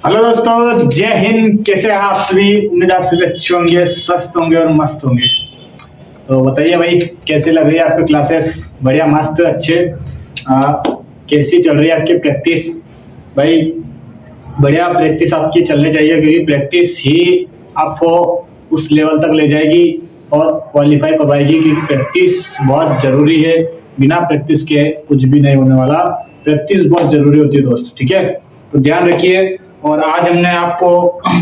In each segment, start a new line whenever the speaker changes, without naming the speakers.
Hello दोस्तों, जय हिंद। कैसे हैं आप सभी? उम्मीद आप सभी अच्छे होंगे, स्वस्थ होंगे और मस्त होंगे। तो बताइए भाई, कैसी लग रही है आपकी क्लासेस? बढ़िया, मस्त, अच्छे। कैसी चल रही है आपकी प्रैक्टिस? भाई बढ़िया प्रैक्टिस आपकी चलनी चाहिए, क्योंकि प्रैक्टिस ही आपको उस लेवल तक ले जाएगी और क्वालिफाई करवाएगी। क्योंकि प्रैक्टिस बहुत जरूरी है, बिना प्रैक्टिस के कुछ भी नहीं होने वाला। प्रैक्टिस बहुत जरूरी होती है दोस्त, ठीक है? तो ध्यान रखिए। और आज हमने आपको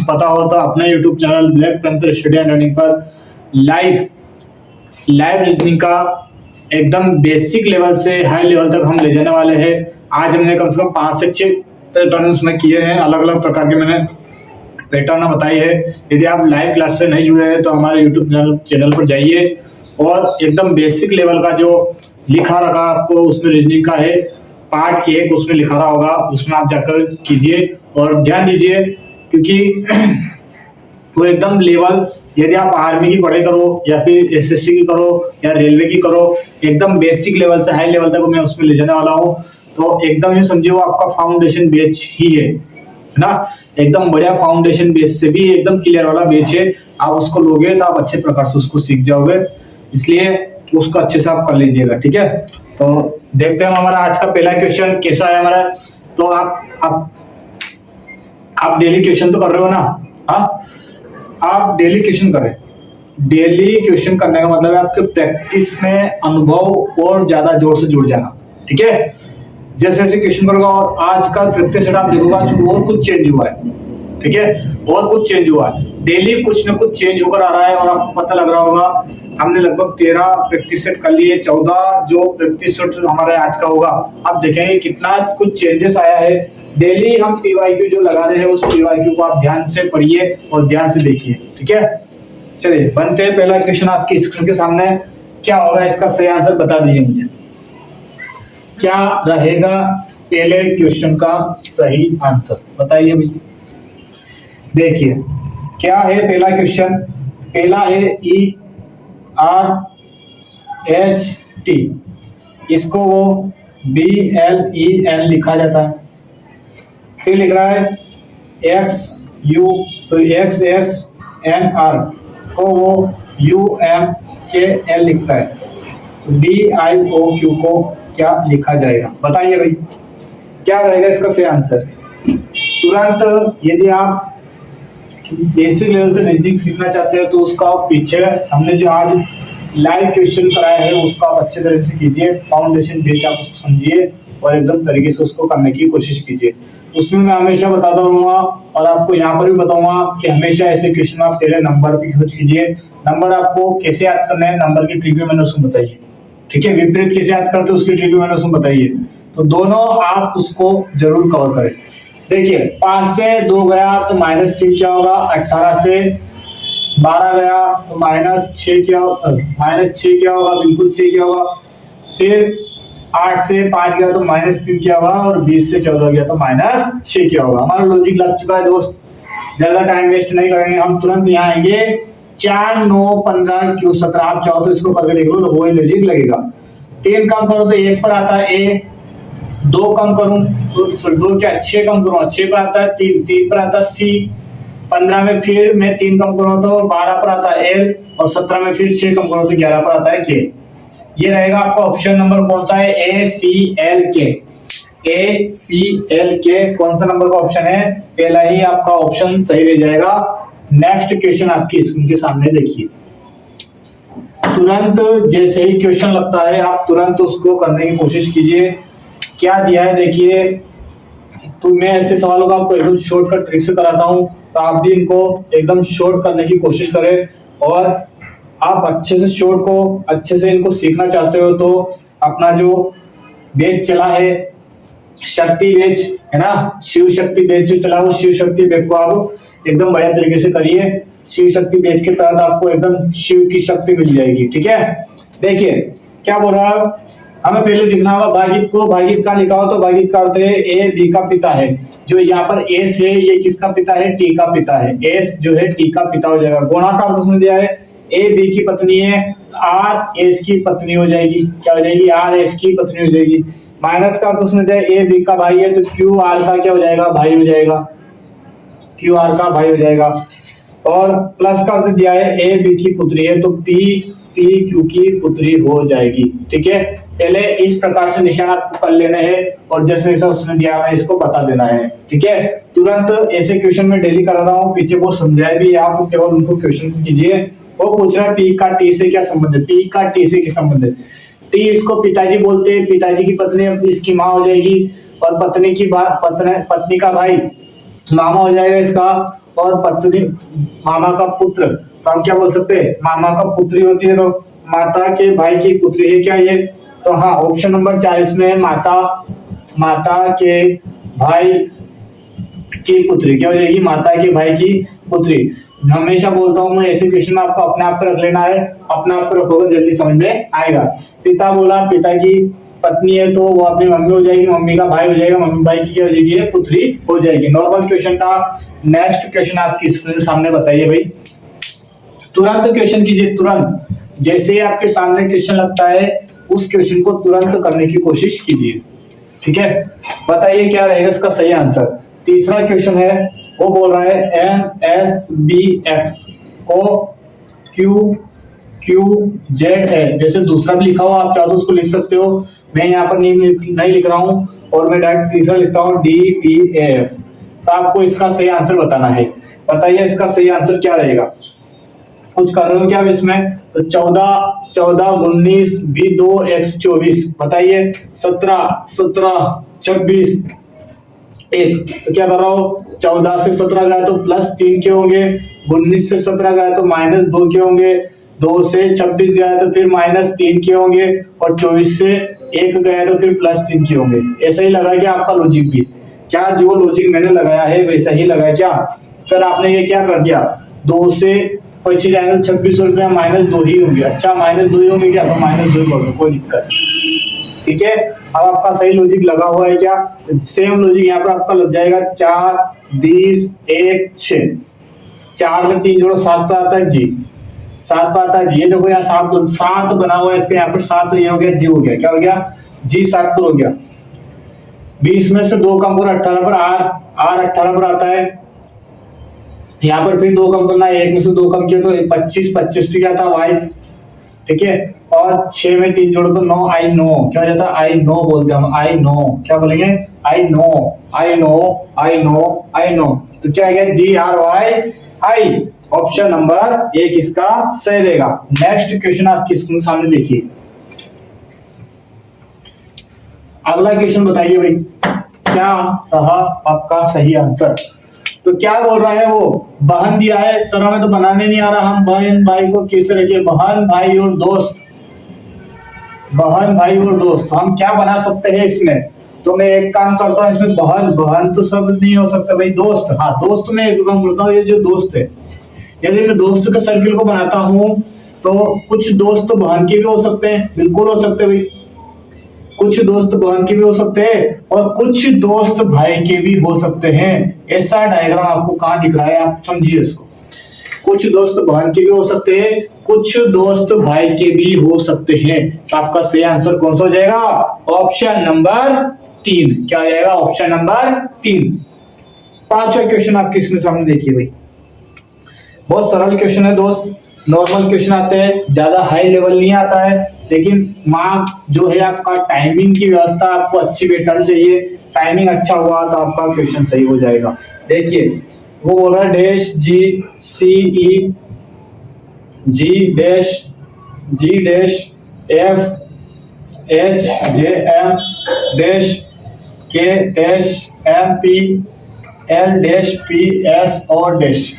पता हो तो अपने YouTube channel black panther study and learning पर लाइव रीजनिंग का एकदम बेसिक लेवल से हाई लेवल तक हम ले जाने वाले हैं। आज हमने कम से कम 5 से 6 पैटर्न उसमें किए हैं, अलग अलग प्रकार के मैंने पैटर्न बताई है। यदि आप लाइव क्लास से नहीं जुड़े हैं तो हमारे यूट्यूब चैनल पर जाइए और एकदम बेसिक लेवल का जो लिखा रखा आपको उसमें रीजनिंग का है, पार्ट 1 उसमें लिखा रहा होगा, उसमें आप जाकर कीजिए और ध्यान दीजिए। क्योंकि वो एकदम लेवल, यदि आप आर्मी की पढ़ाई करो या फिर एसएससी की करो या रेलवे की करो, एकदम बेसिक लेवल से हाई लेवल तक मैं उसमें ले जाने वाला हूँ। तो एकदम ये समझिए वो आपका फाउंडेशन बेच ही है ना। एकदम बढ़िया फाउंडेशन बेस से भी एकदम क्लियर वाला बेच है। आप उसको लोगे तो आप अच्छे प्रकार से उसको सीख जाओगे, इसलिए उसको अच्छे से आप कर लीजिएगा, ठीक है? तो देखते हैं हमारा आज का पहला क्वेश्चन कैसा है हमारा। तो आप डेली क्वेश्चन तो कर रहे हो ना? हाँ, आप डेली क्वेश्चन करें। डेली क्वेश्चन करने का मतलब है आपके प्रैक्टिस में अनुभव और ज्यादा जोर से जुड़ जाना, ठीक है? जैसे जैसे क्वेश्चन करोगे और आज का प्रैक्टिस सेट आप देखोगे, आज और कुछ चेंज हुआ है, ठीक है? और कुछ चेंज हुआ है। डेली कुछ ना कुछ चेंज होकर आ रहा है और आपको पता लग रहा होगा। हमने लगभग 13 प्रैक्टिस सेट कर लिए, 14 जो प्रैक्टिस सेट हमारे आज का होगा। अब देखेंगे कितना कुछ चेंजेस आया है। डेली हम पीवाईक्यू जो लगा रहे हैं उस पीवाईक्यू को आप ध्यान से पढ़िए और ध्यान से देखिए, ठीक है? चलिए बनते हैं। पहला क्वेश्चन आपकी स्क्रीन के सामने। क्या होगा इसका सही आंसर बता दीजिए मुझे। क्या रहेगा पहले क्वेश्चन का सही आंसर? बताइए भैया। देखिए क्या है पहला क्वेश्चन। पहला है ERHT, इसको वो BLEN लिखा जाता है। फिर लिख रहा है XSNR को वो UMKL लिखता है। DIOQ को क्या लिखा जाएगा? बताइए भाई, क्या रहेगा इसका सही आंसर? तुरंत यदि आप बेसिक लेवल से रीजनिंग सीखना चाहते हो तो उसका पीछे हमने जो आज लाइव क्वेश्चन कराया है उसको आप अच्छे तरीके से कीजिए। फाउंडेशन बेस आप उसको समझिए और एकदम तरीके से उसको करने की कोशिश कीजिए। उसमें मैं हमेशा बताता रहूंगा और आपको यहाँ पर भी बताऊंगा कि हमेशा ऐसे क्वेश्चन आप पहले नंबर की खोज कीजिए। नंबर आपको कैसे याद करना है, नंबर की ट्रिक भी मैंने उसमें बताई है, ठीक है? विपरीत कैसे याद करते हैं उसकी ट्रिक भी मैंने उसमें बताई है। तो दोनों आप उसको जरूर कवर करें। देखिए 5 से 2 गया तो -3 क्या होगा? 18 से 12 गया तो -6 क्या होगा? बिल्कुल 6 क्या होगा? फिर 8 से 5 गया तो -3 क्या होगा? और 20 से 14 गया तो -6 क्या होगा? हमारा लॉजिक लग चुका है दोस्त, ज्यादा टाइम वेस्ट नहीं करेंगे। हम तुरंत यहाँ आएंगे। 4 9 15 क्यों 17, आप चाहो तो इसको करके देख लो, वही लॉजिक लगेगा। 3 कम करो तो 1 पर आता है A, 2 कम करूं तो 2 क्या 6 कम करूं 6 पर आता है 3 पर आता है C, 15 में फिर मैं 3 कम करूं तो 12 पर आता है L, और 17 में फिर 6 कम करूं तो 11 पर आता है K। ये रहेगा आपका ऑप्शन नंबर कौन सा है? ACLK। ACLK कौन सा नंबर का ऑप्शन है? पहला ही आपका ऑप्शन सही रह जाएगा। नेक्स्ट क्वेश्चन आपकी स्क्रीन के सामने देखिए। तुरंत जैसे ही क्वेश्चन लगता है आप तुरंत उसको करने की कोशिश कीजिए। क्या दिया है देखिए। तो मैं ऐसे सवालों का आपको एकदम शॉर्टकट ट्रिक से कराता हूं, तो आप भी इनको एकदम शॉर्ट करने की कोशिश करें। और आप अच्छे से शॉर्ट को अच्छे से इनको सीखना चाहते हो तो अपना जो बैच चला है शक्ति बैच है ना, शिव शक्ति बैच जो चला, वो शिव शक्ति बैच को आप एकदम बढ़िया तरीके से करिए। शिव शक्ति बैच के तहत आपको एकदम शिव की शक्ति मिल जाएगी, ठीक है? देखिए क्या बोल रहा है। हमें पहले लिखना होगा भागित को। भागित का लिखा हो तो भागित का अर्थ है A B का पिता है। जो यहाँ पर S है ये किसका पिता है? T का पिता है। S जो है T का पिता हो जाएगा। गुणा का अर्थ उसमें दिया है A B की पत्नी है, R S की पत्नी हो जाएगी। क्या हो जाएगी? R S की पत्नी हो जाएगी। माइनस का अर्थ उसमें दिया है A B का भाई है तो Q R का क्या हो जाएगा? भाई हो जाएगा। क्यू आर का भाई हो जाएगा। और प्लस का अर्थ दिया है ए बी की पुत्री है तो पी पी क्यू की पुत्री हो जाएगी। ठीक है, पहले इस प्रकार से निशान आपको कर लेने हैं और जैसे जैसा उसने दिया है इसको बता देना है। ठीक है, तुरंत ऐसे क्वेश्चन में डेली करा रहा हूँ, पीछे वो समझाया भी, आप केवल उनको क्वेश्चन कीजिए। वो पूछ रहा है पी का टी से क्या संबंध है, पी का टी से क्या संबंध है। टी इसको पिताजी बोलते हैं, पिताजी की पत्नी इसकी माँ हो जाएगी, और पत्नी का भाई मामा हो जाएगा इसका, और पत्नी मामा का पुत्र तो हम क्या बोल सकते हैं, मामा का पुत्री होती है तो माता के भाई की पुत्री है क्या ये। तो हाँ, ऑप्शन नंबर 40 में माता के भाई की पुत्री क्या हो जाएगी, माता के भाई की पुत्री। हमेशा बोलता हूँ मैं, ऐसे क्वेश्चन आपको अपने आप पे रख लेना है, अपने आप पे रखोगे जल्दी समझ में आएगा। पिता बोला, पिता की पत्नी है तो वो अपनी मम्मी हो जाएगी, मम्मी का भाई हो जाएगा, मम्मी भाई की क्या हो जाएगी, पुत्री हो जाएगी। नॉर्मल क्वेश्चन था। नेक्स्ट क्वेश्चन आपकी स्क्रीन सामने बताइए भाई, तुरंत क्वेश्चन कीजिए, तुरंत जैसे ही आपके सामने क्वेश्चन लगता है उस क्वेश्चन को तुरंत करने की कोशिश कीजिए। ठीक है, बताइए क्या रहेगा इसका सही आंसर। तीसरा क्वेश्चन है, वो बोल रहा है MSBX को QQZL, जैसे दूसरा भी लिखा हो आप चाहो तो उसको लिख सकते हो, मैं यहाँ पर नहीं लिख रहा हूँ और मैं डायरेक्ट तीसरा लिखता हूँ DTAF। तो आपको इसका सही आंसर बताना है। बताइए इसका सही आंसर क्या रहेगा, कुछ कर रहे हो क्या इसमें। तो 14 19 भी 2x 24, बताइए 17 26 1। तो क्या कर रहा हो, 14 से 17 गया तो +3 के होंगे, 19 से 17 गया तो -2 के होंगे, 2 से 26 गया तो फिर -3 के होंगे, और 24 से 1 गया तो फिर +3 के होंगे। ऐसा ही लगा क्या आपका लॉजिक भी, क्या जो लॉजिक मैंने लगाया है वैसा ही लगा क्या सर। आपने ये क्या कर दिया, 2 से 25 जाएगा 26 रुपया, -2 ही होंगे। अच्छा -2 ही होंगे क्या, तो -2 ही बोल दो, कोई दिक्कत। ठीक है, अब आपका सही लॉजिक लगा हुआ है क्या, सेम लॉजिक यहाँ पर आपका लग जाएगा। 4 20 1 6, 4 में 3 जोड़ो 7 पर आता है जी, 7 पर आता है जी। ये देखो यहाँ 7 बना हुआ है इसके, यहाँ पर 7 ये हो गया, जी हो गया, क्या हो गया जी, 7 पर हो गया। 20 में से 2 कम करो 18 पर, आर 18 पर आता है। यहाँ पर फिर 2 कम करना है, 1 में से 2 कम किया तो 25 पे क्या था वाई। ठीक है, और 6 में 3 जोड़ो तो 9, आई नो, क्या हो जाता है, आई नो बोलते हैं हम, आई नो, क्या बोलेंगे, I know I know I know I know. तो क्या है GRY आई, ऑप्शन नंबर 1 इसका सही रहेगा। नेक्स्ट क्वेश्चन आपकी स्क्रीन सामने देखिए, अगला क्वेश्चन बताइए भाई क्या रहा आपका सही आंसर। तो क्या बोल रहा है, वो बहन दिया है, सर हमें तो बनाने नहीं आ रहा, हम बहन भाई को कैसे रखें, बहन भाई और दोस्त, बहन भाई और दोस्त हम क्या बना सकते हैं इसमें। तो मैं एक काम करता हूँ इसमें, बहन तो सब नहीं हो सकता भाई, दोस्त, हाँ दोस्त में एक काम करता हूँ, ये जो दोस्त है, यदि मैं दोस्त के सर्किल को बनाता हूँ तो कुछ दोस्त तो बहन के भी हो सकते हैं, बिल्कुल हो सकते हैं भाई, कुछ दोस्त बहन के भी हो सकते हैं और कुछ दोस्त भाई के भी हो सकते हैं। ऐसा डायग्राम आपको कहाँ दिख रहा है, आप समझिए इसको, कुछ दोस्त बहन के भी हो सकते हैं, कुछ दोस्त भाई के भी हो सकते हैं। तो आपका सही आंसर कौन सा हो जाएगा, ऑप्शन नंबर 3, क्या हो जाएगा, ऑप्शन नंबर 3। पांचवा क्वेश्चन आपकी स्क्रीन सामने देखिए भाई, बहुत सरल क्वेश्चन है दोस्त, नॉर्मल क्वेश्चन आते हैं, ज्यादा हाई लेवल नहीं आता है, लेकिन मार्क जो है आपका, टाइमिंग की व्यवस्था आपको अच्छी बैठनी चाहिए, टाइमिंग अच्छा हुआ तो आपका क्वेश्चन सही हो जाएगा। देखिए वो बोल रहा है dash GCE G dash F H JM dash K dash MP L dash PS और डैश।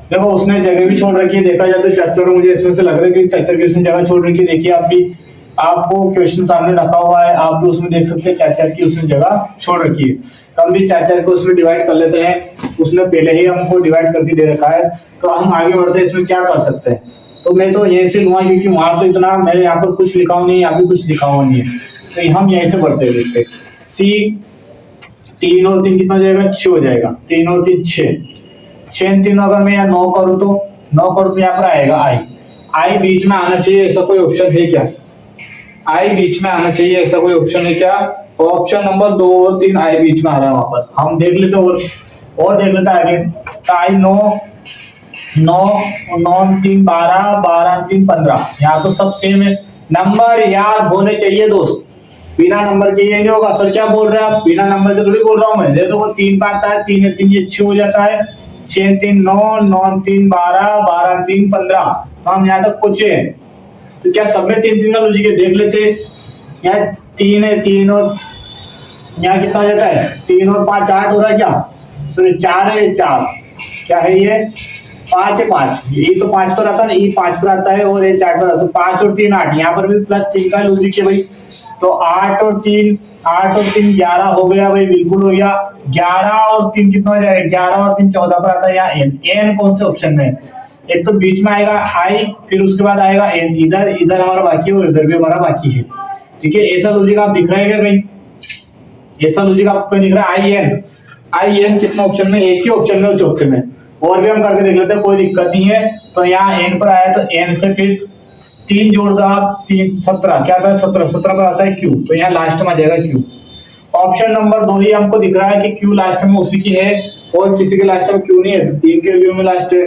देखो उसने जगह भी छोड़ रखी है, देखा जाए तो चाचर, मुझे इसमें से लग रहा है कि चाचर की उसने जगह छोड़ रखी है। देखिए आप भी, आपको क्वेश्चन सामने रखा हुआ है, आप भी उसमें देख सकते हैं चाचर की उसने जगह छोड़ रखी है। तो हम भी चाचर को उसमें डिवाइड कर लेते हैं, उसने पहले ही हमको डिवाइड करके दे रखा है। तो हम आगे बढ़ते हैं, इसमें क्या कर सकते हैं। तो मैं तो यहीं से लूंगा क्योंकि वहां तो इतना मैंने यहाँ पर कुछ लिखा हुआ नहीं है, यहाँ भी कुछ लिखा हुआ नहीं है, तो हम यहीं से बढ़ते देखते हैं। C 3 और 3 कितना हो जाएगा, 6 हो जाएगा, 3 और 3 6, 6 3 अगर मैं यहाँ 9 करूँ तो यहाँ पर आएगा आई बीच में आना चाहिए, ऐसा कोई ऑप्शन है क्या, आई बीच में आना चाहिए ऐसा कोई ऑप्शन है क्या। ऑप्शन नंबर 2 और 3 आई बीच में आ रहा है, वहां पर हम देख लेते हैं। और और देख लेते हैं आगे। तो आई 9 9 9 3 12 12 3 15, यहाँ तो सब सेम है। नंबर याद होने चाहिए दोस्त, बिना नंबर के ये नहीं होगा। सर क्या बोल रहे हैं आप, बिना नंबर के थोड़ी बोल रहा हूँ मैं। देखो वो 3 पे आता है, 3 3 ये 6 हो जाता है, 6 3 9 9 3 12 12 3 15। तो हम यहाँ तक पहुंचे। तो क्या सब में 3 3 का लॉजिक है, देख लेते। यहाँ 3 है, 3 और यहाँ कितना हो जाता है, 3 और 5 8 हो रहा है क्या, सॉरी 4 है, 4 क्या है ये 5 है, 5 ये तो 5 पर आता है ना, ये 5 पर आता है और ये 4 पर आता है। तो 5 और 3 8, यहाँ पर भी +3 का लॉजिक है भाई। तो 8 और 3 11 हो गया भाई, बिल्कुल हो गया। 11 और 3 कितना हो जाएगा, 11 और 3 14 पर आता है। यहाँ एन कौन से ऑप्शन में, एक तो बीच में आएगा आई, फिर उसके बाद आएगा एन, इधर हमारा बाकी है और इधर भी हमारा बाकी है। ठीक है, ऐसा लॉजिक आप दिख रहा है क्या कहीं, ऐसा लॉजिक आपको दिख रहा है। आई एन कितना ऑप्शन में, एक ही ऑप्शन में, चौथे में। और भी हम करके देख लेते हैं, कोई दिक्कत नहीं है। तो यहाँ एन पर आया तो एन से फिर 3 जोड़ दो आप, 3 17 क्या आता है, 17 17 पर आता है क्यू, तो यहाँ लास्ट में आ जाएगा क्यू। ऑप्शन नंबर 2 ही हमको दिख रहा है कि क्यू लास्ट में उसी की है, और किसी के लास्ट में क्यू नहीं है, तो 3 के क्यू में लास्ट है।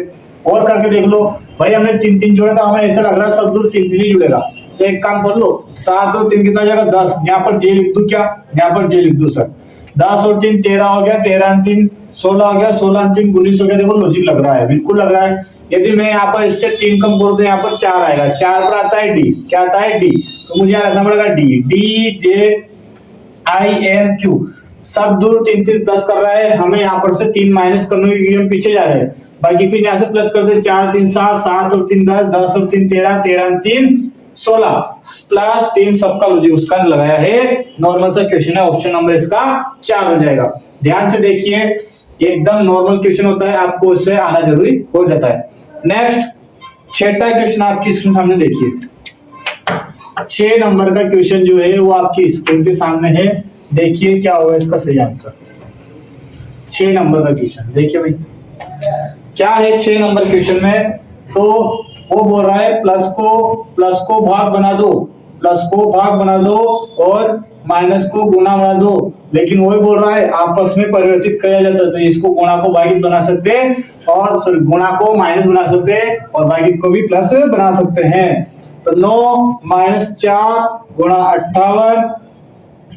और करके देख लो भाई, हमने 3 3 जोड़ा, तो हमें ऐसा लग रहा है सब दूर 3 3 ही जुड़ेगा। तो एक काम कर लो, 7 और 3 कितना हो जाएगा 10, यहाँ पर जे लिख दू क्या, यहाँ पर जे लिख दू सर। 10 और 3 13 हो गया, 13 और 3 16 हो गया, 16 और 3 19 हो गया। देखो लॉजिक लग रहा है, बिल्कुल लग रहा है। यदि मैं यहाँ पर इससे 3 कम करूँ तो यहाँ पर 4 आएगा, 4 पर आता है डी, क्या आता है डी, तो मुझे यहाँ रखना पड़ेगा D, D J I N Q. सब दूर 3 3 प्लस कर रहा है, हमें यहाँ पर से 3 माइनस करने की, हम पीछे जा रहे हैं। बाकी फिर यहाँ से प्लस करते 4 3 7 7 और 3 10 10 और 3 13 13 और 3 16 प्लस 3 सबका लॉजिक उसका लगाया है। नॉर्मल सा क्वेश्चन है, ऑप्शन नंबर इसका 4 हो जाएगा। ध्यान से देखिए, एकदम नॉर्मल क्वेश्चन होता है, आपको उससे आना जरूरी हो जाता है। नेक्स्ट 6वां क्वेश्चन आपकी स्क्रीन सामने देखिए। 6 नंबर का क्वेश्चन जो है वो आपकी स्क्रीन के सामने है, देखिए क्या होगा इसका सही आंसर। 6 नंबर का क्वेश्चन देखिए भाई, क्या है 6 नंबर क्वेश्चन में। तो वो बोल रहा है प्लस को भाग बना दो, प्लस को भाग बना दो और माइनस को गुणा बना दो। लेकिन वही बोल रहा है आपस में परिवर्तित किया जाता है, तो इसको गुणा को भागित बना सकते हैं, और सॉरी गुणा को माइनस बना सकते हैं, और भागित को भी प्लस बना सकते हैं। तो 9 - 4 गुणा 58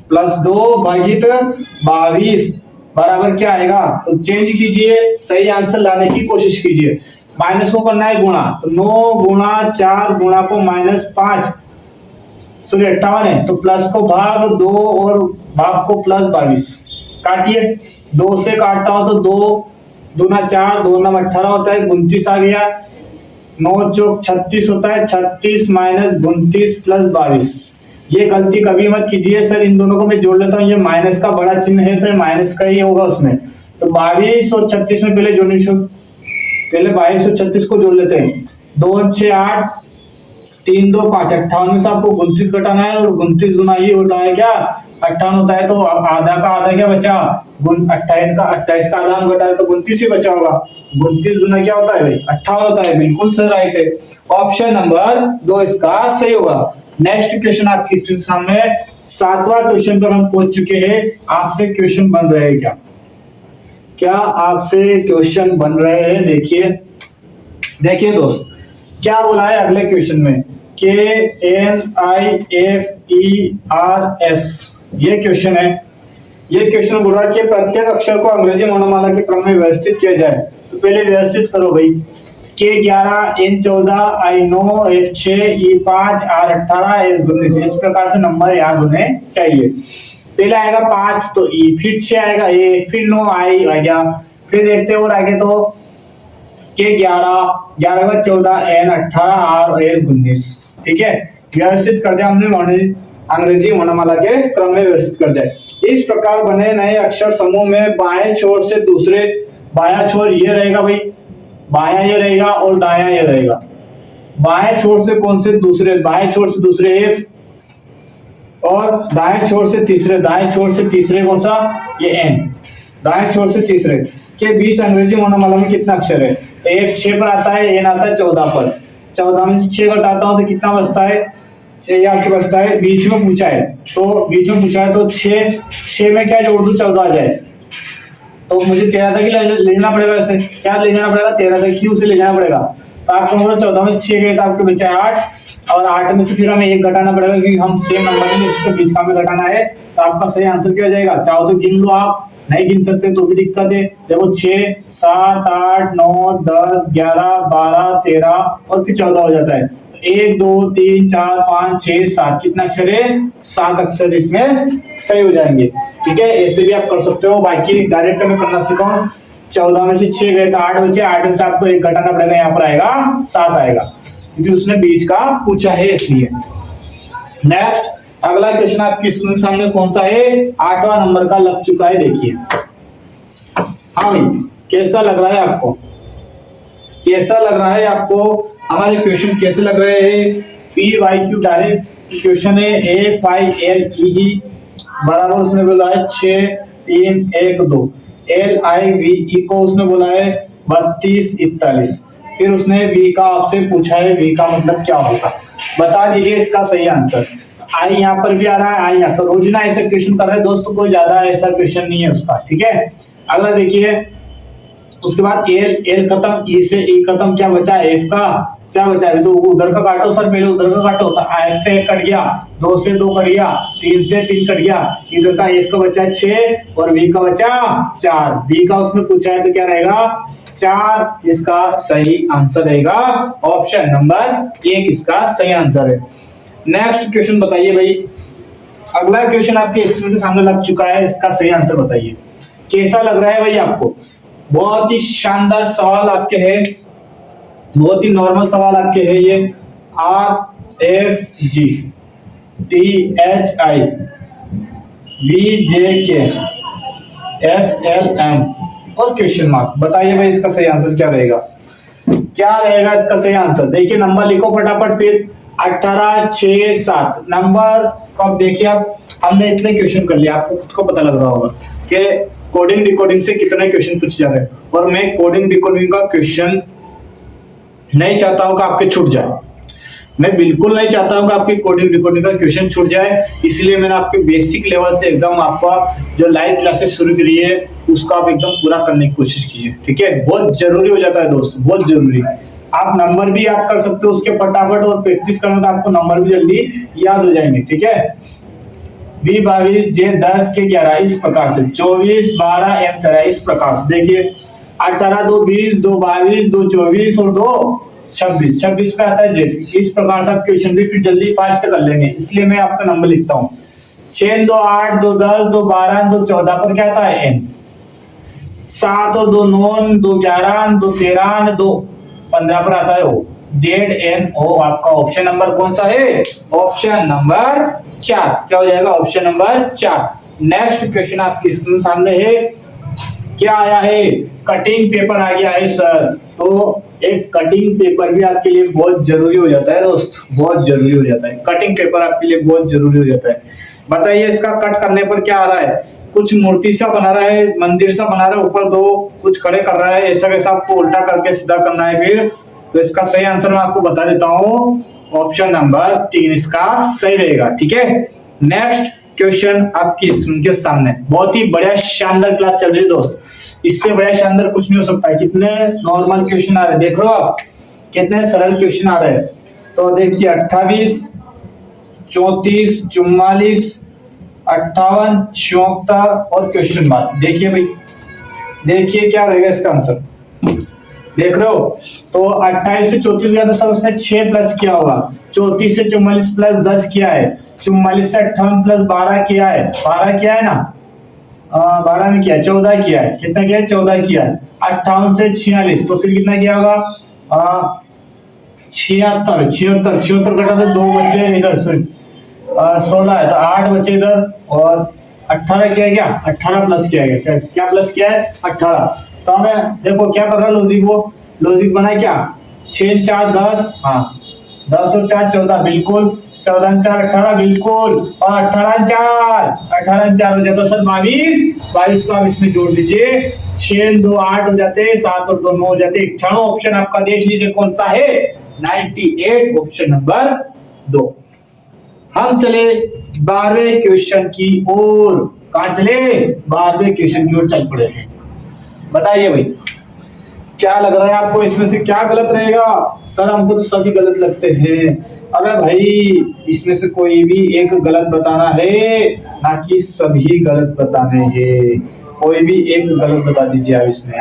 प्लस 2 भागित 22 बराबर क्या आएगा। तो चेंज कीजिए, सही आंसर लाने की कोशिश कीजिए। माइनस को करना है गुणा, तो 9 गुणा 4 गुणा को -5 सॉरी 58 है, तो प्लस को भाग 2 और भाग को +22 काटिए। 2 से काटता हूं तो 2 दूना 4 2 9 18 होता है, 29 आ गया। 9 चौक 36 होता है, 36 - 29 + 22। ये गलती कभी मत कीजिए सर, इन दोनों को मैं जोड़ लेता हूँ, ये माइनस का बड़ा चिन्ह है तो माइनस का ही होगा उसमें। तो 22 और 36 में पहले जोड़ने, पहले 22 और 36 को जोड़ लेते हैं। 2 6 8 3 2 5 58 में से आपको 29 घटाना है, और 29 गुना ये होता है क्या 58 होता है, तो आधा का आधा क्या बचा 28 का आधा हम घटाए तो 29 ही बचा होगा। 29 गुना क्या होता है भाई 58 होता है, बिल्कुल सही राइट है। ऑप्शन नंबर 2 इसका सही होगा। नेक्स्ट क्वेश्चन आपकी स्क्रीन सामने, 7वां क्वेश्चन पर हम पहुंच चुके हैं। आपसे क्वेश्चन बन रहे हैं क्या आपसे क्वेश्चन बन रहे हैं। देखिए दोस्त, क्या बोला है अगले क्वेश्चन में, KNIFERS ये क्वेश्चन है। ये क्वेश्चन बोल रहा है कि प्रत्येक अक्षर को अंग्रेजी वर्णमाला के क्रम में व्यवस्थित किया जाए। तो पहले व्यवस्थित करो भाई, K11 N14 I9 F6 E5 R18 S19, इस प्रकार से नंबर याद होने चाहिए। पहले आएगा 5 तो E, फिर 6 आएगा A, फिर 9 I आ गया, फिर देखते और आगे तो K11 11 14 N18 R S19। ठीक है, व्यवस्थित कर दिया हमने, अंग्रेजी वर्णमाला के क्रम में व्यवस्थित कर दिया। इस प्रकार बने नए अक्षर समूह में बाएं छोर से दूसरे, बायां छोर ये रहेगा भाई, बायां ये रहेगा और दायां ये रहेगा। बाएं छोर से कौन से दूसरे, बाएं छोर से दूसरे F, और दाएं छोर से तीसरे कौन सा ये N। दाएं छोर से तीसरे के बीच अंग्रेजी वर्णमाला में कितना अक्षर है, तो F 6 पर आता है, N आता है 14 पर। 14 में से 6 घटाता हूं तो कितना बचता है, 6 आपके बचता है। बीच में पूछा है तो 6 में क्या जोड़ दूं 14 आ जाए, तो मुझे 13 तक ही ले जाना पड़ेगा। ऐसे क्या ले जाना पड़ेगा, 13 तक ही उसे ले जाना पड़ेगा। तो आपको बोला 14 में 6 गए तो आपके बचे 8, और 8 में से फिर हमें 1 घटाना पड़ेगा क्योंकि हम सेम नंबर में इसके बीच का में घटाना है। तो आपका सही आंसर क्या हो जाएगा, चाहो तो गिन लो, आप नहीं गिन सकते तो भी दिक्कत है। देखो 6, 7, 8, 9, 10, 11, 12, 13 और फिर 14 हो जाता है। 1, 2, 3, 4, 5, 6, 7 कितना अक्षर है, 7 अक्षर इसमें सही हो जाएंगे। ठीक है, ऐसे भी आप कर सकते हो। बाकी डायरेक्ट में करना सिखाओ। 14 में से 6 गए तो 8 बचे, 8 में से आपको 1 घटाना पड़ेगा, यहाँ पर आएगा 7 आएगा क्योंकि उसने बीच का पूछा है इसलिए। नेक्स्ट अगला क्वेश्चन आपकी स्क्रीन के सामने कौन सा है, 8वां नंबर का लग चुका है, देखिए। हाँ भाई, कैसा लग रहा है आपको, कैसा लग रहा है आपको हमारे क्वेश्चन कैसे लग रहे हैं। PYQ डायरेक्ट क्वेश्चन है, FILE बराबर उसने बोला है 6, 3, 1, 2। LIVE को उसने बोला है 32, 41। फिर उसने V का आपसे पूछा है, V का मतलब क्या होगा, बता दीजिए इसका सही आंसर। आई यहाँ पर भी आ रहा है, आई यहाँ पर रोज ना ऐसा क्वेश्चन कर रहे हैं दोस्तों, कोई ज्यादा ऐसा क्वेश्चन नहीं है उसका। ठीक है, अगला देखिए, उसके बाद एल खत्म, ई से ई खत्म, क्या बचा एफ का, क्या बचा है, तो उधर का काटो सर, पहले उधर का काटो, तो एक से 1 कट गया, 2 से 2 कट गया, 3 से 3 कट गया, इधर का एफ का बचा 6 और वी का बचा 4। वी का उसने पूछा है तो क्या रहेगा 4, इसका सही आंसर रहेगा ऑप्शन नंबर 1 इसका सही आंसर है। नेक्स्ट क्वेश्चन बताइए भाई, अगला क्वेश्चन आपके स्क्रीन के सामने लग चुका है, इसका सही आंसर बताइए कैसा लग रहा है भाई आपको। बहुत ही शानदार सवाल आपके है, बहुत ही नॉर्मल सवाल आपके है ये। RFG THI VJK XLM और क्वेश्चन मार्क, बताइए भाई इसका सही आंसर क्या रहेगा, क्या रहेगा इसका सही आंसर। देखिए नंबर लिखो फटाफट, फिर 18, 6, 7 नंबर को देखिए आप। हमने इतने क्वेश्चन कर लिया, आपको खुद को पता लग रहा होगा कि कोडिंग डिकोडिंग से कितने क्वेश्चन पूछे जा रहे हैं, और मैं कोडिंग डिकोडिंग का क्वेश्चन नहीं चाहता हूं कि आपके छूट जाए, मैं बिल्कुल नहीं चाहता हूं कि आपके कोडिंग डिकोडिंग का क्वेश्चन छूट जाए। इसलिए मैंने आपके बेसिक लेवल से एकदम आपका जो लाइव क्लासेस शुरू करी है उसको आप एकदम पूरा करने की कोशिश कीजिए। ठीक है, बहुत जरूरी हो जाता है दोस्त, बहुत जरूरी। आप नंबर भी याद कर सकते हो उसके फटाफट, और प्रैक्टिस करना तो आपको नंबर भी जल्दी याद हो जाएंगे। ठीक है, B22 J10 के 11 इस प्रकार से, 24 12 M13 इस प्रकार से। देखिए 18 2 20 2 22 2 24 और 2 26, 26 पे आता है Z। इस प्रकार से आप क्वेश्चन भी फिर जल्दी फास्ट कर लेंगे, इसलिए मैं आपका नंबर लिखता हूँ। 6 2 8 2 10 2 12 2 14 पर क्या आता है N। 7 और 2 9 2 11 2 13 2 15 पर आता है O। ZNO आपका ऑप्शन नंबर कौन सा है, ऑप्शन नंबर 4। क्या हो जाएगा, ऑप्शन नंबर 4। नेक्स्ट क्वेश्चन आपकी स्क्रीन सामने है, क्या आया है, कटिंग पेपर आ गया है सर। तो एक कटिंग पेपर भी आपके लिए बहुत जरूरी हो जाता है दोस्त, बहुत जरूरी हो जाता है, कटिंग पेपर आपके लिए बहुत जरूरी हो जाता है। बताइए इसका कट करने पर क्या आ रहा है, कुछ मूर्ति सा बना रहा है, मंदिर सा बना रहा है, ऊपर 2 कुछ खड़े कर रहा है, ऐसा कैसा आपको उल्टा करके सीधा करना है फिर। तो इसका सही आंसर मैं आपको बता देता हूँ, ऑप्शन नंबर 3 इसका सही रहेगा। ठीक है, नेक्स्ट क्वेश्चन आपकी स्क्रीन के सामने, बहुत ही बढ़िया शानदार क्लास चल रही है दोस्त, इससे बढ़िया शानदार कुछ नहीं हो सकता है। कितने नॉर्मल क्वेश्चन आ रहे हैं, देख रहे हो आप कितने सरल क्वेश्चन आ रहे हैं। तो देखिए 28 34 44 58 74 और क्वेश्चन मार्क। देखिए भाई, देखिए क्या रहेगा इसका आंसर, देख रहे हो। तो 28 से 34 गया तो सर उसने 6 प्लस किया होगा, 34 से 44 प्लस 10 किया है, 44 से 58 प्लस 12 किया है, 12 किया है ना, 12 नहीं किया, 14 किया है, कितना किया है, 14 किया है। 58 से 46 तो फिर कितना किया होगा, 76 76 कटा तो 2 बचे इधर, सॉरी 16 है तो 8 बचे इधर, और 18 किया क्या, 18 प्लस किया गया, क्या प्लस किया है 18। तो हमें देखो क्या कर रहा है लॉजिक, वो लॉजिक बना क्या, 6 4 10, हाँ 10 और 4 14 बिल्कुल, 14 4 18 बिल्कुल, और 18 4 हो जाता सर 22, 22 को आप इसमें जोड़ दीजिए, 6 2 8 हो जाते, 7 और 2 9 हो जाते, 98 ऑप्शन आपका देख लीजिए कौन सा है, 98 ऑप्शन नंबर 2। हम चले 12वें क्वेश्चन की ओर, कहां चले, 12वें क्वेश्चन की ओर चल पड़े हैं। बताइए भाई, क्या लग रहा है आपको, इसमें से क्या गलत रहेगा? सर हमको तो सभी गलत लगते हैं। अबे भाई, इसमें से कोई भी एक गलत बताना है, ना कि सभी गलत बताने हैं। कोई भी एक गलत बता दीजिए आप इसमें।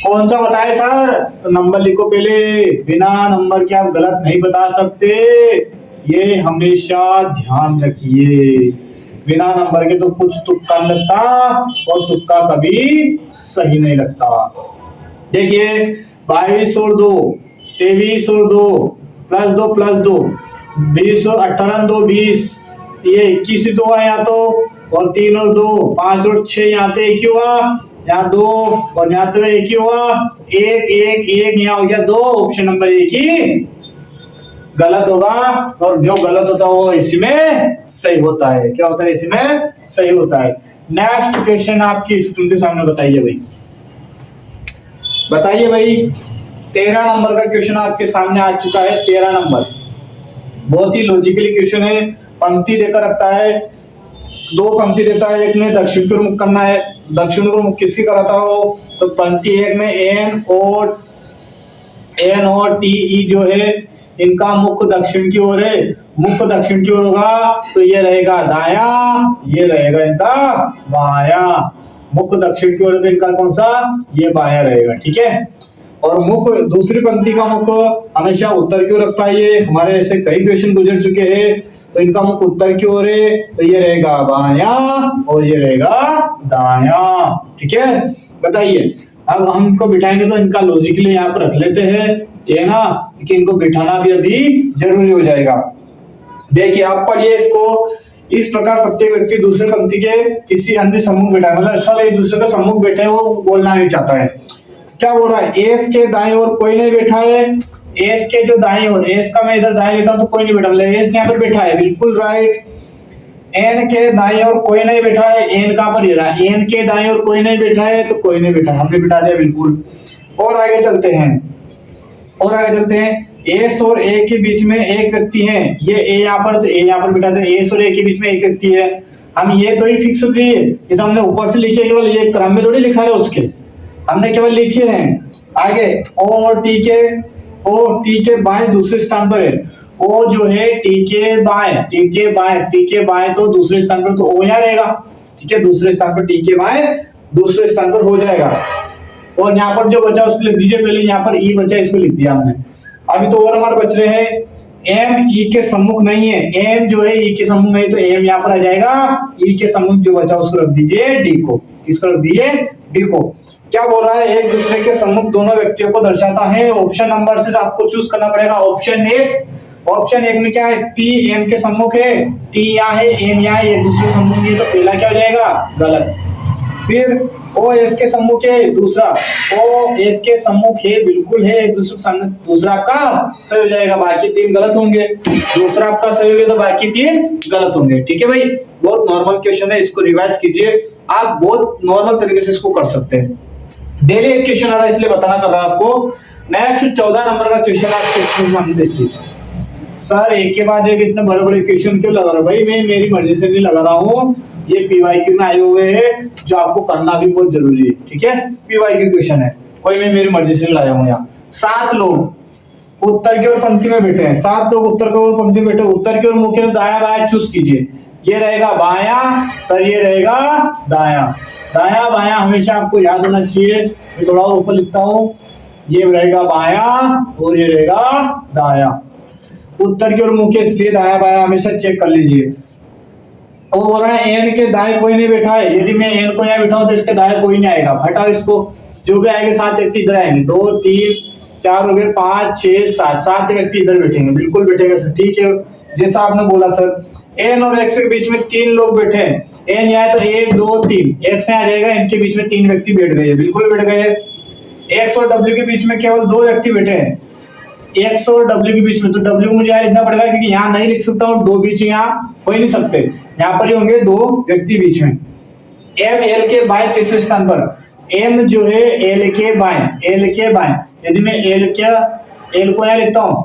कौन सा बताए सर? तो नंबर लिखो पहले, बिना नंबर के आप गलत नहीं बता सकते, ये हमेशा ध्यान रखिए। बिना नंबर के तो कुछ तुक्का नहीं लगता, और तुक्का कभी सही नहीं लगता। देखिए 22 और 2, 23 और 2, +2 +2, 20 और 18 2 20, ये 21 ही तो हुआ यहाँ तो, और 3 और 2 5 और 6, यहाँ तो एक ही हुआ, यहाँ 2 और यहाँ तो एक ही हुआ, 1 1 1, यहाँ हो गया 2, ऑप्शन नंबर 1 ही गलत होगा। और जो गलत होता है वो इसमें सही होता है। क्या होता है? इसमें सही होता है। नेक्स्ट क्वेश्चन आपकी स्क्रीन के सामने बताइए भाई, बताइए भाई। 13 नंबर का क्वेश्चन आपके सामने आ चुका है। 13 नंबर बहुत ही लॉजिकली क्वेश्चन है। पंक्ति देकर रखता है, 2 पंक्ति देता है, एक में दक्षिण की ओर मुख करना है। दक्षिण की ओर मुख किसकी कराता हो? तो पंक्ति एक में एन और टी ई जो है, इनका मुख दक्षिण की ओर है। मुख दक्षिण की ओर होगा तो ये रहेगा दाया, ये रहेगा इनका बाया। मुख दक्षिण की ओर है तो इनका कौन सा? ये बाया रहेगा। ठीक है। और मुख, दूसरी पंक्ति का मुख हमेशा उत्तर की ओर रखता है। ये हमारे ऐसे कई क्वेश्चन गुजर चुके हैं। तो इनका मुख उत्तर की ओर है तो ये रहेगा बाया, और ये रहेगा दाया। ठीक है। बताइए, अब हम इनको बिठाएंगे तो इनका लॉजिकली यहाँ पर रख लेते हैं, ये ना, कि इनको बिठाना भी अभी जरूरी हो जाएगा। देखिए आप पढ़िए इसको। इस प्रकार प्रत्येक व्यक्ति दूसरे पंक्ति के किसी अन्य सम्मुख बैठा है, मतलब सब एक दूसरे के सम्मुख बैठे हैं, वो बोलना नहीं चाहता है। क्या बोल रहा है? एस के दाएं ओर कोई नहीं बैठा है। एस के जो दाएं ओर, एस का मैं इधर दाएं लेता हूं तो कोई नहीं बैठा, मतलब एस यहाँ पर बैठा है, बिल्कुल राइट। एन के दाएं ओर कोई नहीं बैठा है, एन कहां पर? ये रहा। एन के दाएं ओर कोई नहीं बैठा है तो कोई नहीं बैठा, हमने बिठा दिया बिल्कुल। और आगे चलते हैं, और आगे चलते हैं। एस और ए के बीच में एक व्यक्ति है, ये ए यहाँ पर, तो ए यहाँ पर बिठा दे। एस और ए के बीच में एक व्यक्ति है, हम ये तो ही फिक्स दिए, ये तो हमने ऊपर से लिखे, केवल ये क्रम में थोड़ी लिखा है उसके, हमने केवल लिखे हैं। आगे ओ और टी के बाएं दूसरे स्थान पर है। ओ जो है टी के बाएं तो दूसरे स्थान पर, तो ओ यहाँ रहेगा। ठीक है, दूसरे स्थान पर, टी के बाएं दूसरे स्थान पर हो जाएगा। और यहाँ पर जो बचा उसको लिख दीजिए पहले, यहाँ पर ई बचा, इसको लिख दिया हमने। अभी तो और हमारे बच रहे हैं, एम ई के सम्मुख नहीं है, एम जो है ई के सम्मुख नहीं, तो एम यहाँ पर आ जाएगा। ई के सम्मुख जो बचा उसको रख दीजिए डी को। किसको रख दीजिए? डी को। क्या बोल रहा है? एक दूसरे के सम्मुख दोनों व्यक्तियों को दर्शाता है। ऑप्शन नंबर से आपको चूज करना पड़ेगा। ऑप्शन एक में क्या है? पी एम के सम्मुख है, टी यहाँ है, एम यहाँ है, एक दूसरे के सम्मुख है, तो पहला क्या हो जाएगा? गलत। फिर ओ एस के सम्मुख है, दूसरा ओ एस के सम्मुख है, बिल्कुल है, एक दूसरे के सामने, दूसरा आपका सही हो जाएगा, बाकी 3 गलत होंगे। दूसरा आपका सही हो गया तो बाकी 3 गलत होंगे। ठीक है भाई, बहुत नॉर्मल क्वेश्चन है, इसको रिवाइज कीजिए। आप बहुत नॉर्मल तरीके से इसको कर सकते हैं। डेली एक क्वेश्चन आ रहा है इसलिए बताना कर रहा हूं आपको। नेक्स्ट 14 नंबर का क्वेश्चन आपके स्क्रीन में देखिए। सर एक के बाद एक इतने बड़े बड़े क्वेश्चन क्यों लगा रहा हूं? भाई मैं मेरी मर्जी से नहीं लगा रहा हूँ, ये पीवाईक्यू में आए हुए हैं जो आपको करना भी बहुत जरूरी है। ठीक है, पीवाईक्यू क्वेश्चन है, कोई मैं मेरी मर्जी से लाया हूँ। यहाँ 7 लोग उत्तर की ओर पंक्ति में बैठे हैं, 7 लोग उत्तर की ओर पंक्ति में बैठे, उत्तर की ओर मुख्य दाया बाया चूज कीजिए। ये रहेगा बाया सर, ये रहेगा दाया। दाया बाया हमेशा आपको याद होना चाहिए। मैं थोड़ा और ऊपर लिखता हूँ, ये रहेगा बाया और ये रहेगा दाया। उत्तर की ओर मुख्य इसलिए दाया बाया हमेशा चेक कर लीजिए। और बोल रहा है एन के दाएं कोई नहीं बैठा है, यदि मैं एन को यहाँ बिठाऊं तो इसके दाएं कोई नहीं आएगा, हटाओ इसको। जो भी आएंगे 7 व्यक्ति इधर आएंगे, 2 3 4 हो गए, 5 6 7 व्यक्ति इधर बैठेंगे, बिल्कुल बैठेंगे सर। ठीक है, जैसा आपने बोला सर। एन और एक्स के बीच में 3 लोग बैठे हैं, एन यहाँ है तो 1 2 3, एक्स यहाँ आ जाएगा, इनके बीच में 3 व्यक्ति बैठ गए, बिल्कुल बैठ गए। एक्स और डब्ल्यू के बीच में केवल 2 व्यक्ति बैठे हैं, एक्स और डब्ल्यू के बीच में, तो डब्ल्यू मुझे यहाँ लिखना पड़ेगा क्योंकि यहाँ नहीं लिख सकता हूँ, 2 बीच यहाँ हो ही नहीं सकते, यहाँ पर ही होंगे 2 व्यक्ति बीच में। एम एल के बाएं तीसरे स्थान पर, एम जो है एल के बाएं, यदि मैं एल को यहाँ लिखता हूँ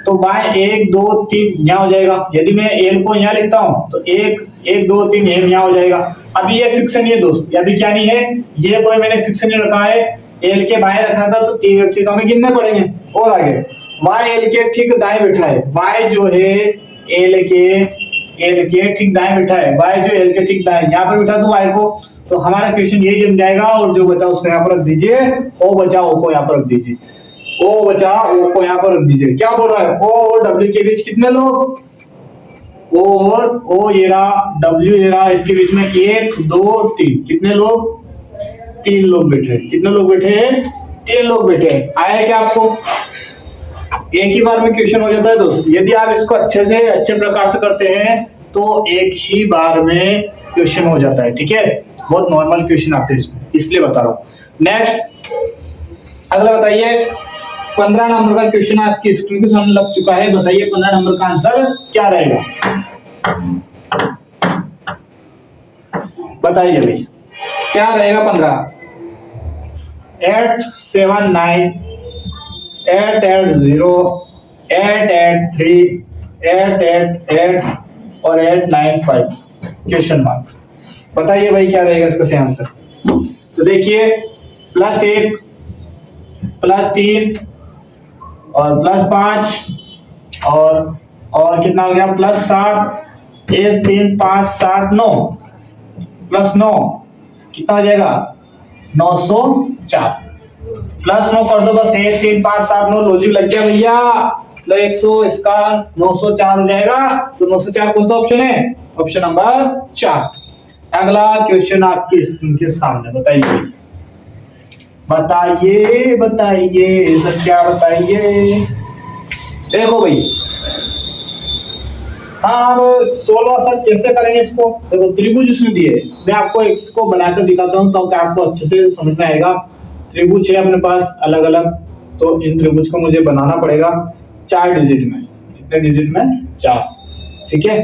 तो बाय 1 2 3 यहाँ हो जाएगा। यदि मैं एल को यहाँ लिखता हूँ तो 1 1 2 3 एम यहाँ हो जाएगा। अभी ये फिक्स नहीं है दोस्त, अभी क्या नहीं है, ये कोई मैंने फिक्स नहीं रखा है। एल के बाएं रखना था तो 3 व्यक्ति तो हमें गिनने पड़ेंगे। और आगे वाई एल के ठीक दाएं बैठा है, वाई जो है एल के ठीक दाएं बैठा है, वाई जो एल के ठीक दाएं, यहाँ पर बैठा दो वाई को, तो हमारा क्वेश्चन ये जम जाएगा। और जो बचा उसको यहाँ पर रख दीजिए, ओ बचा ओ को यहाँ पर रख दीजिए, ओ बचा ओ को यहाँ पर रख दीजिए। क्या बोल रहा है, ओ और डब्ल्यू के बीच कितने लोग, ओ और ओ ये रहा, डब्ल्यू ये रहा, इसके बीच में 1 2 3 कितने लोग, 3 लोग बैठे हैं। कितने लोग बैठे हैं, 3 लोग बैठे हैं। आया क्या आपको, एक ही बार में क्वेश्चन हो जाता है दोस्त। यदि आप इसको अच्छे प्रकार से करते हैं तो एक ही बार में क्वेश्चन हो जाता है, ठीक है। बहुत नॉर्मल क्वेश्चन आते हैं इसमें, इसलिए बता रहा हूं। नेक्स्ट अगला बताइए, 15 नंबर का क्वेश्चन आपकी स्क्रीन के सामने लग चुका है। बताइए 15 नंबर का आंसर क्या रहेगा, बताइए भाई क्या रहेगा। 15 8 7 9 8 8 0 8 8 3 8 8 8 और 8 9 5 क्वेश्चन मार्क। बताइए भाई क्या रहेगा इसका सही आंसर। तो देखिए +1 +3 और +5 और कितना हो गया, +7 1 3 5 7 9 +9 कितना हो जाएगा, 904 +9 कर दो बस, 1 3 5 7 9 लॉजिक लग गया भैया। 100 इसका 904 हो जाएगा। तो 904 कौन सा ऑप्शन है, ऑप्शन नंबर 4। अगला क्वेश्चन आपकी स्क्रीन के सामने, बताइए बताइए बताइए सर क्या बताइए। देखो भाई हाँ अब 16 सर कैसे करेंगे इसको। देखो त्रिभुज इसमें दिए, मैं आपको इसको बनाकर दिखाता हूँ तो आपको अच्छे से समझ में आएगा। त्रिभुज है अपने पास अलग अलग, तो इन त्रिभुज को मुझे बनाना पड़ेगा 4 डिजिट में। कितने डिजिट में, 4, ठीक है।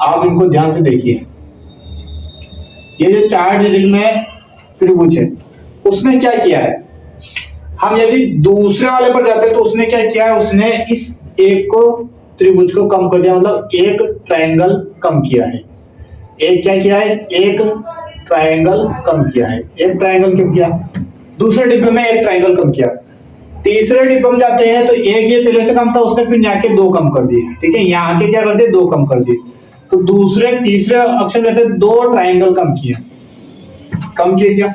आप इनको ध्यान से देखिए, ये जो 4 डिजिट में त्रिभुज है उसने क्या किया है, हम यदि दूसरे वाले पर जाते हैं तो उसने क्या किया है, उसने इस एक को त्रिभुज को कम कर दिया, मतलब एक ट्रायंगल कम किया है। एक क्या किया है, एक ट्रायंगल कम किया है। एक ट्रायंगल कम किया, दूसरे डिब्बे में एक ट्रायंगल कम किया, तीसरे डिब्बे में जाते हैं तो एक ये पहले से कम था उसने फिर यहाँ के 2 कम कर दिए, ठीक है। यहाँ के क्या कर दिए, 2 कम कर दिए। तो दूसरे तीसरे ऑप्शन में थे 2 ट्रायंगल कम किया, कम किए क्या,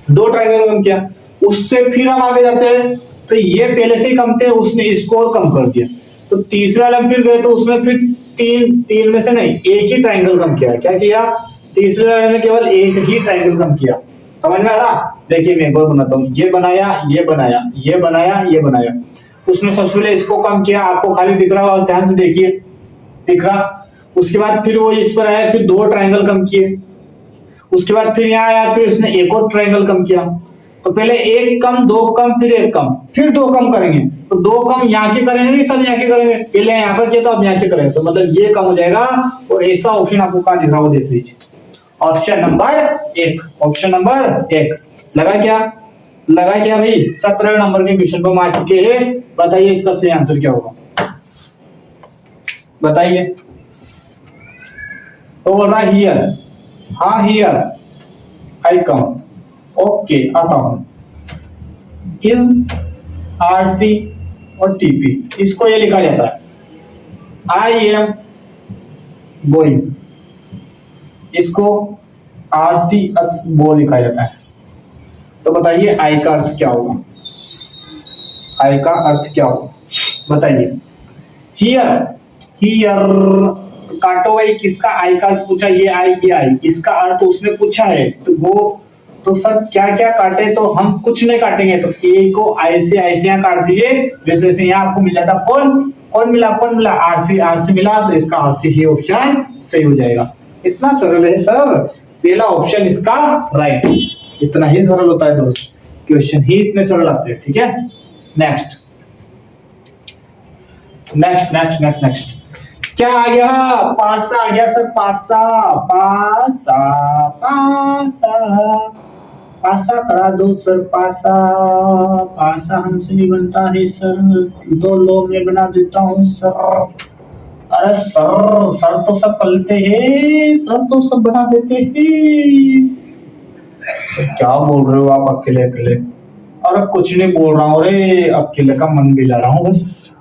2 ट्रायंगल कम किया। उससे फिर हम आगे जाते हैं तो ये पहले से ही कम थे, उसने इसको और कम कर दिया। तो तीसरे वाले में फिर गए तो उसमें फिर तीन में से नहीं एक ही ट्रायंगल कम किया। क्या किया, तीसरे वाले में केवल एक ही ट्रायंगल कम किया। समझ में आ रहा। देखिए मैं एक और बनाता हूँ, ये बनाया ये बनाया ये बनाया ये बनाया। उसमें सबसे पहले इसको कम किया, आपको खाली दिख रहा होगा, ध्यान से देखिए दिख रहा। उसके बाद फिर वो इस पर आया, फिर 2 ट्रायंगल कम किए। उसके बाद फिर यहाँ आया, फिर उसने एक और ट्रायंगल कम किया। तो पहले 1 कम 2 कम फिर 1 कम फिर 2 कम करेंगे। तो 2 कम यहाँ के करेंगे, सब यहाँ के करेंगे। पहले यहाँ पर किया तो अब यहाँ के करेंगे, तो मतलब ये कम हो जाएगा। और ऐसा ऑप्शन आपको कहाँ दिख रहा है वो देख लीजिए, ऑप्शन नंबर 1। ऑप्शन नंबर 1 लगा क्या, लगा क्या भाई। 17 नंबर के क्वेश्चन पर हम आ चुके हैं। बताइए इसका सही आंसर क्या होगा, बताइए। तो बोल रहा हियर, हाँ हियर आई कम, ओके आता हूं। इज आरसी और टीपी, इसको ये लिखा जाता है आई एम गोइंग, इसको आरसी एस वो लिखा जाता है। तो बताइए आई का अर्थ क्या होगा, आई का अर्थ क्या होगा बताइए। हियर, हियर काटो भाई, किसका आई का अर्थ पूछा, ये आई ये आई, इसका अर्थ उसने पूछा है। तो वो तो सर क्या क्या काटे, तो हम कुछ नहीं काटेंगे। तो ए को आई से यहाँ काट दीजिए, वैसे से यहाँ आपको मिल जाता कौन मिला आरसी, आरसी मिला, तो इसका आरसी ही ऑप्शन सही हो जाएगा। इतना सरल है सर, पहला ऑप्शन इसका राइट। इतना ही सरल होता है दोस्त, क्वेश्चन ही इतने सरल आते हैं, ठीक है। Next next next next next क्या आ गया, पासा आ गया सर, पासा पासा पासा पासा करा दो सर, पासा पासा हमसे नहीं बनता है सर, 2 लो में बना देता हूँ सर। अरे सर, सर तो सब करते हैं, सर तो सब बना देते हैं। क्या बोल रहे हो आप अकेले अकेले? अरे कुछ नहीं बोल रहा हूँ रे, अकेले का मन भी ला रहा हूँ बस।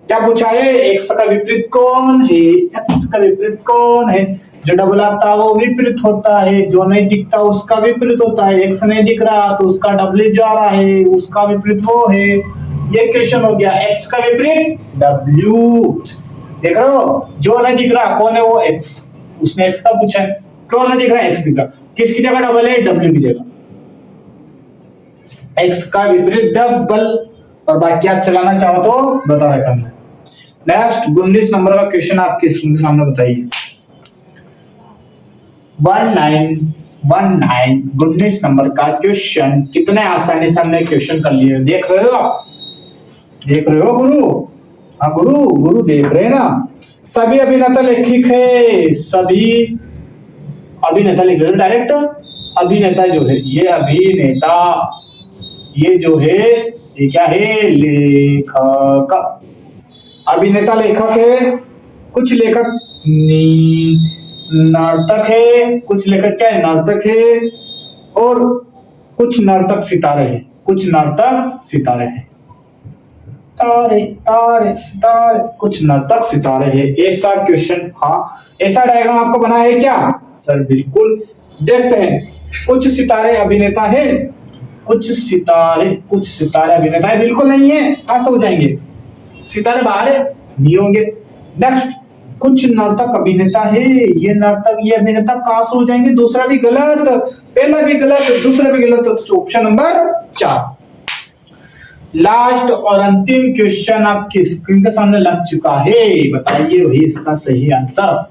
क्या पूछा है? एक्स का विपरीत कौन है? एक्स का विपरीत कौन है? जो डबल आता है वो विपरीत होता है, जो नहीं दिखता उसका विपरीत होता है। एक्स नहीं दिख रहा तो उसका डब्ल्यू जा रहा है, उसका विपरीत वो है। ये क्वेश्चन हो गया, एक्स का विपरीत डब्ल्यू। देख रहे हो, जो नहीं दिख रहा कौन है वो एक्स। उसने एक्स का पूछा है, क्यों नहीं दिख रहा? एक्स दिख रहा। किसकी जगह डबल है? डब्ल्यू की जगह। एक्स का विपरीत डबल। और बाकी आप चलाना चाहो तो बता रखा हमने। नेक्स्ट 19 नंबर का क्वेश्चन आपके स्क्रीन के सामने बताइए। 19 नंबर का क्वेश्चन कितने आसानी से हमने क्वेश्चन कर लिए। देख रहे हो आप? देख रहे हो गुरु? हाँ गुरु, गुरु देख रहे हैं ना। सभी अभिनेता लेखिक है, सभी अभिनेता लिख रहे डायरेक्ट। अभिनेता जो है ये अभिनेता, ये जो है ये क्या है? लेखक। अभिनेता लेखक है, कुछ लेखक नर्तक है, कुछ लेखक क्या है? नर्तक है, और कुछ नर्तक सितारे हैं, कुछ नर्तक सितारे हैं। तारे तारे सितारे, कुछ नर्तक सितारे हैं। ऐसा क्वेश्चन, हाँ ऐसा डायग्राम आपको बना है क्या सर? बिल्कुल। देखते हैं, कुछ सितारे अभिनेता है, कुछ सितारे अभिनेता है। बिल्कुल नहीं है, कहां से हो जाएंगे? सितारे बाहर है, नहीं होंगे। नेक्स्ट, कुछ नर्तक अभिनेता है, ये नर्तक ये अभिनेता कहां से हो जाएंगे? दूसरा भी गलत, पहला भी गलत, दूसरा भी गलत। तो ऑप्शन नंबर 4। लास्ट और अंतिम क्वेश्चन आपकी स्क्रीन के सामने लग चुका है, बताइए वही इसका सही आंसर।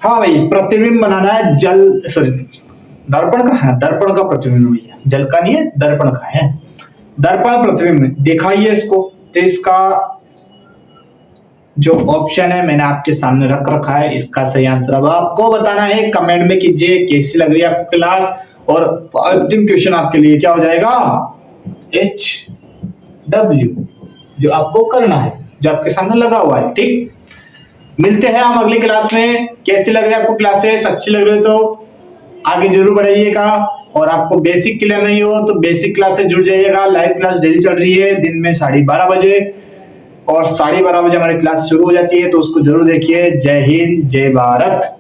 हाँ भाई, प्रतिबिंब बनाना है जल, सॉरी दर्पण का है, दर्पण का प्रतिबिंब भैया, जल का नहीं है, दर्पण का है। दर्पण प्रतिबिंब दिखाइए इसको। तो इसका जो ऑप्शन है मैंने आपके सामने रख रखा है, इसका सही आंसर अब आपको बताना है। कमेंट में कीजिए कैसी लग रही है आपको क्लास। और अंतिम क्वेश्चन आपके लिए क्या हो जाएगा? HW, जो आपको करना है, जो आपके सामने लगा हुआ है। ठीक, मिलते हैं हम अगली क्लास में। कैसी लग रही है आपको क्लासेस? अच्छी लग रही है तो आगे जरूर बढ़ाइएगा। और आपको बेसिक क्लियर नहीं हो तो बेसिक क्लास से जुड़ जाइएगा। लाइव क्लास डेली चल रही है दिन में 12:30 बजे, और 12:30 बजे हमारी क्लास शुरू हो जाती है, तो उसको जरूर देखिए। जय हिंद, जय भारत।